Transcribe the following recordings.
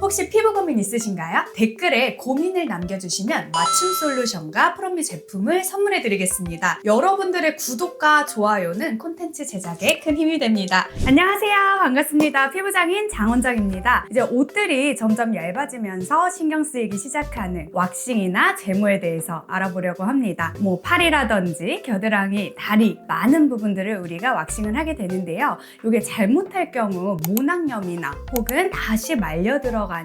혹시 피부 고민 있으신가요? 댓글에 고민을 남겨주시면 맞춤 솔루션과 프롬뷰 제품을 선물해 드리겠습니다. 여러분들의 구독과 좋아요는 콘텐츠 제작에 큰 힘이 됩니다. 안녕하세요. 반갑습니다. 피부장인 장원장입니다. 이제 옷들이 점점 얇아지면서 신경 쓰이기 시작하는 왁싱이나 제모에 대해서 알아보려고 합니다. 팔이라든지 겨드랑이, 다리 많은 부분들을 우리가 왁싱을 하게 되는데요. 이게 잘못할 경우 모낭염이나 혹은 다시 말려 들어가는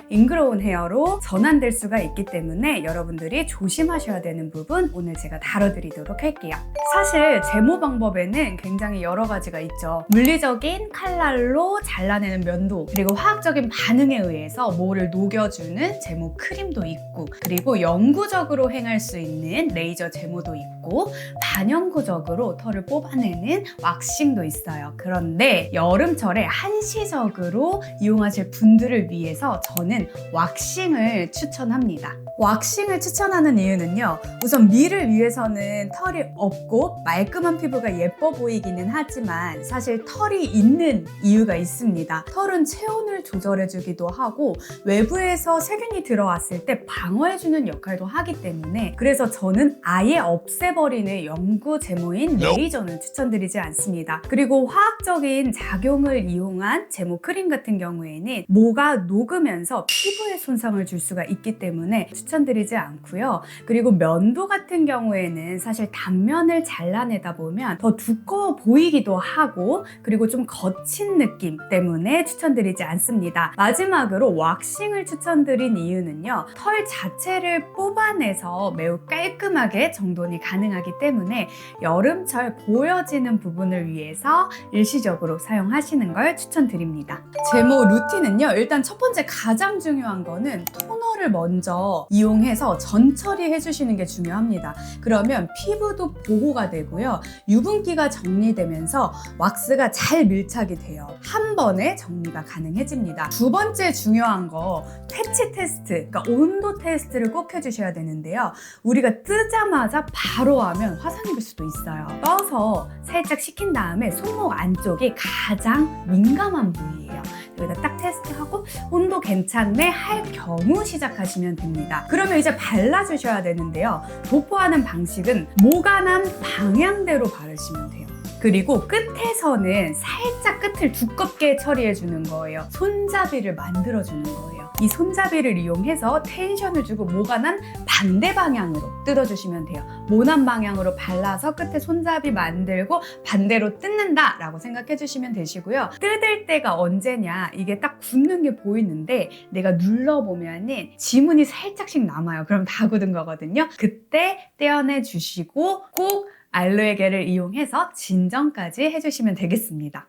잉그로운 헤어로 전환될 수가 있기 때문에 여러분들이 조심하셔야 되는 부분 오늘 제가 다뤄드리도록 할게요. 사실 제모 방법에는 굉장히 여러 가지가 있죠. 물리적인 칼날로 잘라내는 면도, 그리고 화학적인 반응에 의해서 모를 녹여주는 제모 크림도 있고, 그리고 영구적으로 행할 수 있는 레이저 제모도 있고, 반영구적으로 털을 뽑아내는 왁싱도 있어요. 그런데 여름철에 한시적으로 이용하실 분들을 위해서 저는 왁싱을 추천합니다. 왁싱을 추천하는 이유는요, 우선 미를 위해서는 털이 없고 말끔한 피부가 예뻐 보이기는 하지만 사실 털이 있는 이유가 있습니다. 털은 체온을 조절해주기도 하고 외부에서 세균이 들어왔을 때 방어해주는 역할도 하기 때문에, 그래서 저는 아예 없애버리는 영구 제모인 레이저는 추천드리지 않습니다. 그리고 화학적인 작용을 이용한 제모 크림 같은 경우에는 모가 녹으면서 피부에 손상을 줄 수가 있기 때문에 추천드리지 않고요. 그리고 면도 같은 경우에는 사실 단면을 잘라내다 보면 더 두꺼워 보이기도 하고, 그리고 좀 거친 느낌 때문에 추천드리지 않습니다. 마지막으로 왁싱을 추천드린 이유는요, 털 자체를 뽑아내서 매우 깔끔하게 정돈이 가능하기 때문에 여름철 보여지는 부분을 위해서 일시적으로 사용하시는 걸 추천드립니다. 제모 루틴은요, 일단 첫 번째 가장 중요한 거는 토너를 먼저 이용해서 전처리 해주시는 게 중요합니다. 그러면 피부도 보호가 되고요, 유분기가 정리되면서 왁스가 잘 밀착이 돼요. 한 번에 정리가 가능해집니다. 두 번째 중요한 거, 패치 테스트, 그러니까 온도 테스트를 꼭 해주셔야 되는데요. 우리가 뜨자마자 바로 하면 화상 입을 수도 있어요. 떠서 살짝 식힌 다음에 손목 안쪽이 가장 민감한 부위예요. 여기다 딱 테스트하고 온도 괜찮네 할 경우 시작하시면 됩니다. 그러면 이제 발라주셔야 되는데요. 도포하는 방식은 모가 난 방향대로 바르시면 돼요. 그리고 끝에서는 살짝 끝을 두껍게 처리해주는 거예요. 손잡이를 만들어주는 거예요. 이 손잡이를 이용해서 텐션을 주고 모가 난 반대 방향으로 뜯어주시면 돼요. 모난 방향으로 발라서 끝에 손잡이 만들고 반대로 뜯는다 라고 생각해 주시면 되시고요. 뜯을 때가 언제냐, 이게 딱 굳는 게 보이는데 내가 눌러보면은 지문이 살짝씩 남아요. 그럼 다 굳은 거거든요. 그때 떼어내 주시고 꼭 알로에 겔을 이용해서 진정까지 해주시면 되겠습니다.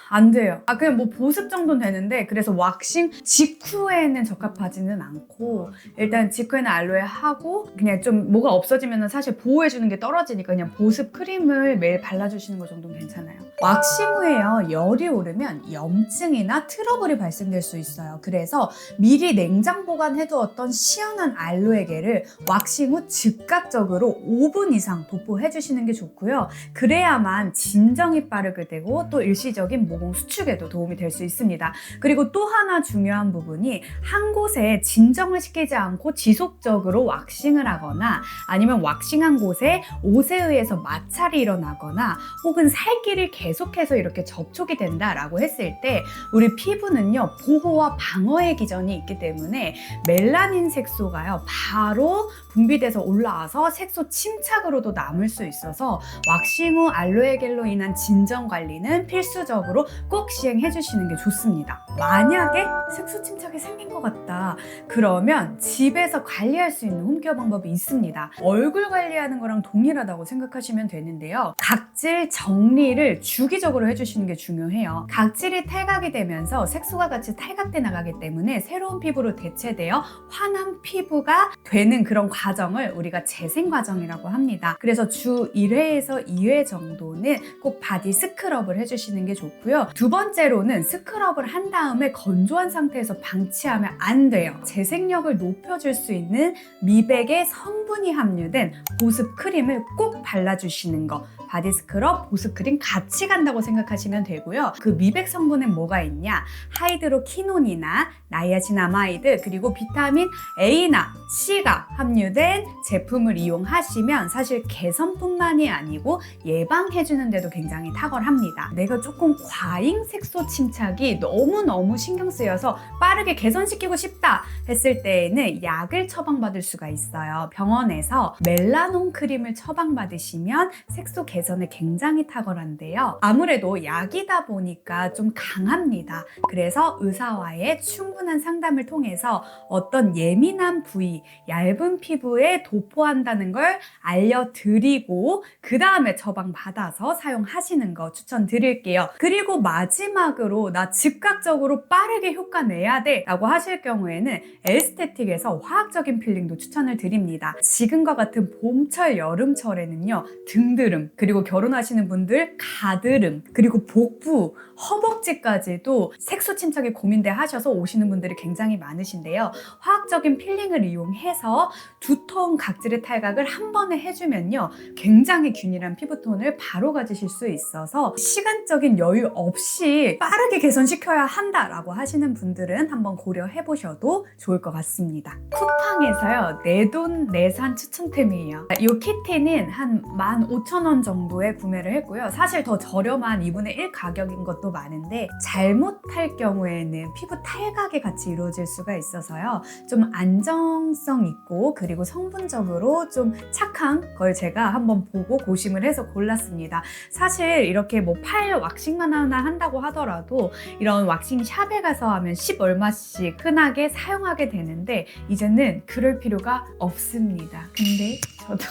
안 돼요. 그냥 보습 정도는 되는데, 그래서 왁싱 직후에는 적합하지는 않고, 일단 직후에는 알로에 하고 그냥 좀 뭐가 없어지면 사실 보호해주는 게 떨어지니까 그냥 보습 크림을 매일 발라주시는 거 정도는 괜찮아요. 왁싱 후에요, 열이 오르면 염증이나 트러블이 발생될 수 있어요. 그래서 미리 냉장 보관해두었던 시원한 알로에 겔을 왁싱 후 즉각적으로 5분 이상 도포해주시는 게 좋고요. 그래야만 진정이 빠르게 되고 또 일시적인 모공 수축에도 도움이 될 수 있습니다. 그리고 또 하나 중요한 부분이, 한 곳에 진정을 시키지 않고 지속적으로 왁싱을 하거나 아니면 왁싱한 곳에 옷에 의해서 마찰이 일어나거나 혹은 살길이 계속해서 이렇게 접촉이 된다라고 했을 때 우리 피부는요, 보호와 방어의 기전이 있기 때문에 멜라닌 색소가요, 바로 분비돼서 올라와서 색소 침착으로도 남을 수 있어서 왁싱 후 알로에 겔로 인한 진정 관리는 필수적으로 꼭 시행해 주시는 게 좋습니다. 만약에 색소 침착이 생긴 것 같다, 그러면 집에서 관리할 수 있는 홈케어 방법이 있습니다. 얼굴 관리하는 거랑 동일하다고 생각하시면 되는데요. 각질 정리를 주기적으로 해주시는 게 중요해요. 각질이 탈각이 되면서 색소가 같이 탈각돼 나가기 때문에 새로운 피부로 대체되어 환한 피부가 되는 그런 과정을 우리가 재생 과정이라고 합니다. 그래서 주 1회에서 2회 정도는 꼭 바디 스크럽을 해주시는 게 좋고요. 두 번째로는 스크럽을 한 다음에 건조한 상태에서 방치하면 안 돼요. 재생력을 높여줄 수 있는 미백의 성분이 함유된 보습 크림을 꼭 발라주시는 거. 바디 스크럽, 보습크림 같이 간다고 생각하시면 되고요. 그 미백 성분엔 뭐가 있냐? 하이드로키논이나 나이아신아마이드 그리고 비타민 A나 C가 함유된 제품을 이용하시면 사실 개선뿐만이 아니고 예방해주는 데도 굉장히 탁월합니다. 내가 조금 과잉 색소 침착이 너무너무 신경 쓰여서 빠르게 개선시키고 싶다 했을 때에는 약을 처방받을 수가 있어요. 병원에서 멜라논 크림을 처방받으시면 색소 개선에 굉장히 탁월한데요. 아무래도 약이다 보니까 좀 강합니다. 그래서 의사와의 충분한 상담을 통해서 어떤 예민한 부위, 얇은 피부에 도포한다는 걸 알려드리고 그 다음에 처방받아서 사용하시는 거 추천드릴게요. 그리고 마지막으로 나 즉각적으로 빠르게 효과 내야 돼 라고 하실 경우에는 에스테틱에서 화학적인 필링도 추천을 드립니다. 지금과 같은 봄철, 여름철에는요 등드름, 그리고 결혼하시는 분들 가드름, 그리고 복부, 허벅지까지도 색소 침착에 고민돼 하셔서 오시는 분들이 굉장히 많으신데요. 화학적인 필링을 이용해서 두터운 각질의 탈각을 한 번에 해주면요 굉장히 균일한 피부톤을 바로 가지실 수 있어서 시간적인 여유 없이 빠르게 개선시켜야 한다라고 하시는 분들은 한번 고려해 보셔도 좋을 것 같습니다. 쿠팡에서요 내돈 내산 추천템이에요. 이 키트는 한 15,000원 정도에 구매를 했고요. 사실 더 저렴한 2분의 1 가격인 것도 많은데 잘못할 경우에는 피부 탈각이 같이 이루어질 수가 있어서요 좀 안정성 있고 그리고 성분적으로 좀 착한 걸 제가 한번 보고 고심을 해서 골랐습니다. 사실 이렇게 뭐 팔 왁싱만 하나 한다고 하더라도 이런 왁싱 샵에 가서 하면 10 얼마씩 흔하게 사용하게 되는데 이제는 그럴 필요가 없습니다. 근데 저도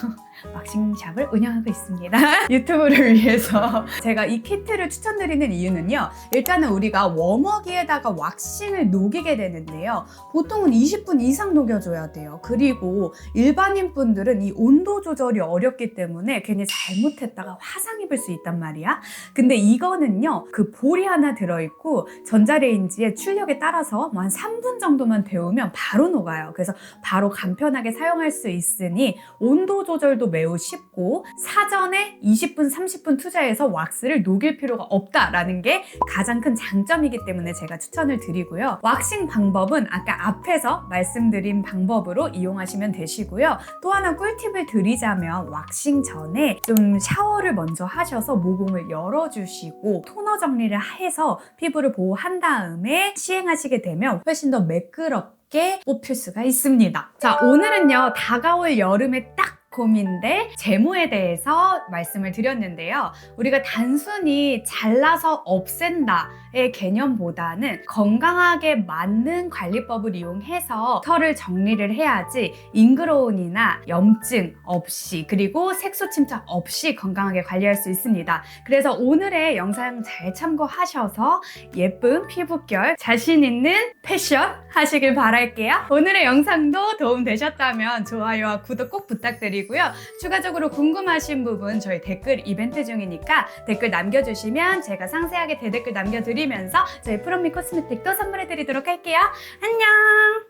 왁싱샵을 운영하고 있습니다. 유튜브를 위해서 제가 이 키트를 추천드리는 이유는요 일단은 우리가 웜워기에다가 왁싱을 녹이게 되는데요 보통은 20분 이상 녹여줘야 돼요. 그리고 일반인 분들은 이 온도 조절이 어렵기 때문에 괜히 잘못했다가 화상 입을 수 있단 말이야. 근데 이거는요 그 볼이 하나 들어있고 전자레인지의 출력에 따라서 뭐 한 3분 정도만 데우면 바로 녹아요. 그래서 바로 간편하게 사용할 수 있으니 온도 조절도 매우 쉽고 사전에 20분, 30분 투자해서 왁스를 녹일 필요가 없다라는 게 가장 큰 장점이기 때문에 제가 추천을 드리고요. 왁싱 방법은 아까 앞에서 말씀드린 방법으로 이용하시면 되시고요. 또 하나 꿀팁을 드리자면 왁싱 전에 좀 샤워를 먼저 하셔서 모공을 열어주시고 토너 정리를 해서 피부를 보호한 다음에 시행하시게 되면 훨씬 더 매끄럽게 뽑힐 수가 있습니다. 자, 오늘은요 다가올 여름에 딱 고민될 제모에 대해서 말씀을 드렸는데요. 우리가 단순히 잘라서 없앤다의 개념보다는 건강하게 맞는 관리법을 이용해서 털을 정리를 해야지 잉그로운이나 염증 없이 그리고 색소 침착 없이 건강하게 관리할 수 있습니다. 그래서 오늘의 영상 잘 참고하셔서 예쁜 피부결, 자신 있는 패션 하시길 바랄게요. 오늘의 영상도 도움 되셨다면 좋아요와 구독 꼭 부탁드리고요. 추가적으로 궁금하신 부분 저희 댓글 이벤트 중이니까 댓글 남겨주시면 제가 상세하게 대댓글 남겨드리면서 저희 프롬미 코스메틱도 선물해드리도록 할게요. 안녕!